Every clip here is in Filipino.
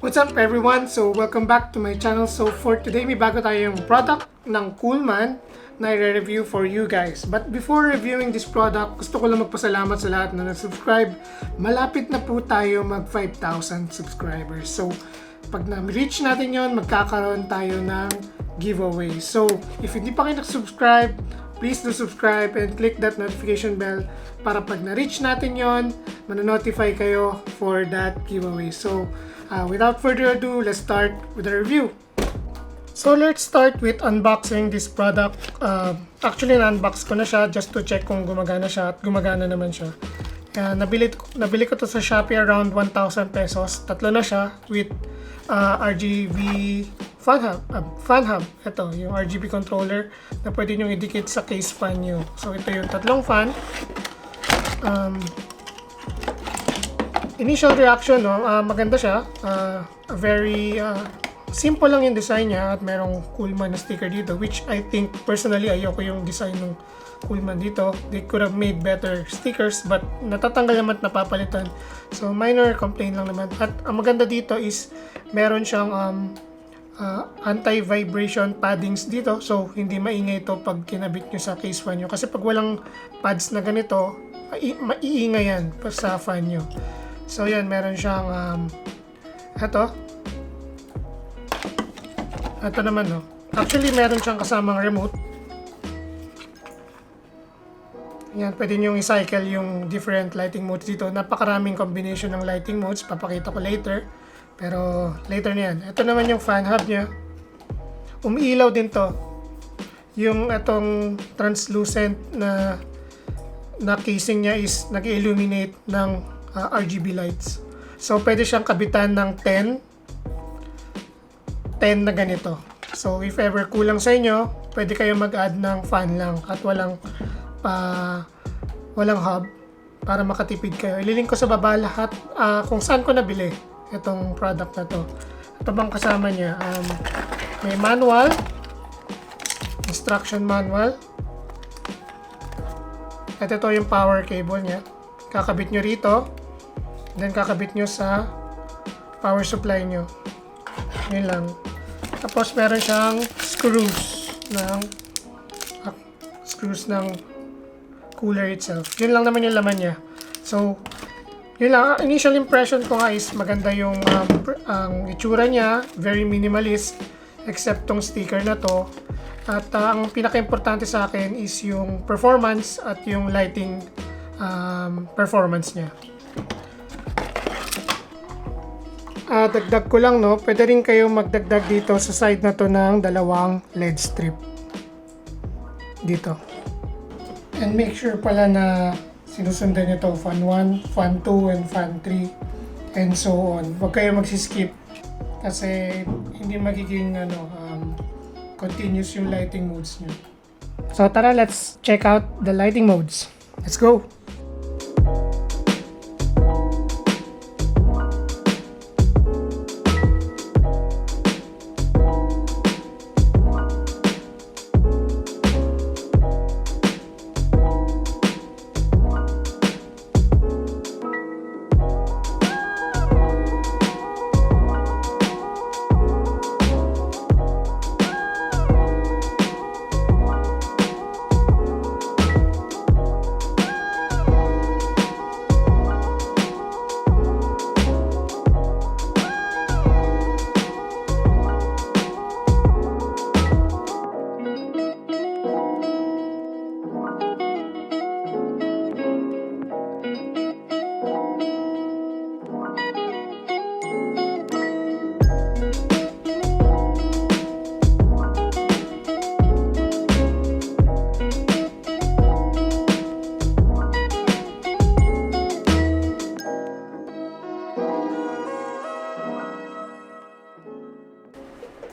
What's up everyone? So welcome back to my channel. So for today may bago tayong product ng Coolmoon na i-review for you guys. But before reviewing this product, gusto ko lang magpasalamat sa lahat na nag-subscribe. Malapit na po tayo mag 5,000 subscribers. So pag na-reach natin yon, magkakaroon tayo ng giveaway. So if hindi pa kayo nag-subscribe, please do subscribe and click that notification bell para pag na-reach natin yon, manonotify kayo for that giveaway. So without further ado, let's start with the review. So let's start with unboxing this product. Actually, na-unbox ko na siya just to check kung gumagana siya, at gumagana naman siya. Nabili ko to sa Shopee around 1,000 pesos. Tatlo na siya with RGB fan hub. Ito, yung RGB controller na pwede nyo idikit sa case fan nyo. So ito yung tatlong fan. Initial reaction, no, maganda siya. Very simple lang yung design niya at merong Coolmoon na sticker dito, which I think personally ayoko yung design ng Coolmoon dito. They could have made better stickers but natatanggal naman at napapalitan. So minor complaint lang naman. At ang maganda dito is meron siyang anti-vibration paddings dito. So hindi maingay ito pag kinabit nyo sa case fan nyo. Kasi pag walang pads na ganito, maiingay yan sa fan nyo. So yan, meron siyang ito naman, no. Actually meron siyang kasamang remote. Yan, pwede nyo i-cycle yung different lighting modes dito. Napakaraming combination ng lighting modes, papakita ko later. Pero later na yan. Ito naman yung fan hub niya. Umiilaw din to. Yung itong translucent na casing niya is nag-illuminate ng RGB lights. So pwede siyang kabitan ng 10 na ganito. So if ever kulang sa inyo, pwede kayo mag-add ng fan lang at walang hub para makatipid kayo. Ililink ko sa baba lahat kung saan ko nabili itong product na to. Ito bang kasama niya? May manual, instruction manual. At ito yung power cable niya. Kakabit nyo rito. Then kakabit nyo sa power supply nyo. Yun lang. Tapos meron siyang screws ng cooler itself. Yun lang naman yung laman niya. So, yun lang. Initial impression ko nga is maganda yung ang itsura niya. Very minimalist. Except tong sticker na to. At ang pinaka-importante sa akin is yung performance at yung lighting performance niya. Dagdag ko lang, no, pwede rin kayo magdagdag dito sa side na to ng dalawang LED strip dito. And make sure pala na sinusundan nyo to fan 1, fan 2, and fan 3 and so on. Huwag kayo magsiskip kasi hindi magiging continuous yung lighting modes nyo. So tara, let's check out the lighting modes. Let's go!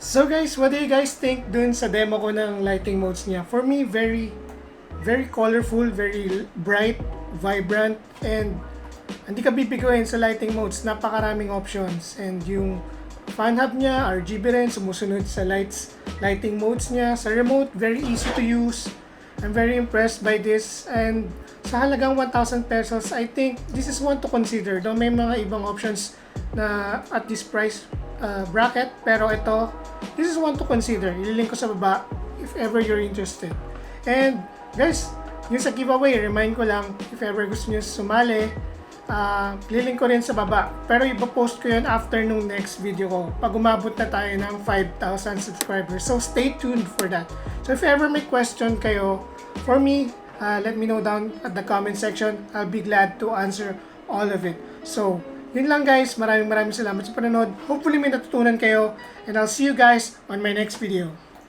So guys, what do you guys think dun sa demo ko ng lighting modes niya? For me, very colorful, very bright, vibrant, and hindi ka bibiguin sa lighting modes. Napakaraming options. And yung fan hub niya, RGB rin, sumusunod sa lighting modes niya. Sa remote, very easy to use. I'm very impressed by this. And sa halagang 1,000 pesos, I think this is one to consider. Though may mga ibang options na at this price bracket, pero ito, this is one to consider. Ililink ko sa baba if ever you're interested. And guys, yung sa giveaway, remind ko lang, if ever gusto nyo sumali, lilink ko rin sa baba. Pero ipopost ko yun after nung next video ko, pag umabot na tayo ng 5,000 subscribers. So stay tuned for that. So if ever may question kayo for me, let me know down at the comment section. I'll be glad to answer all of it. So yun lang guys, maraming salamat sa panonood. Hopefully may natutunan kayo, and I'll see you guys on my next video.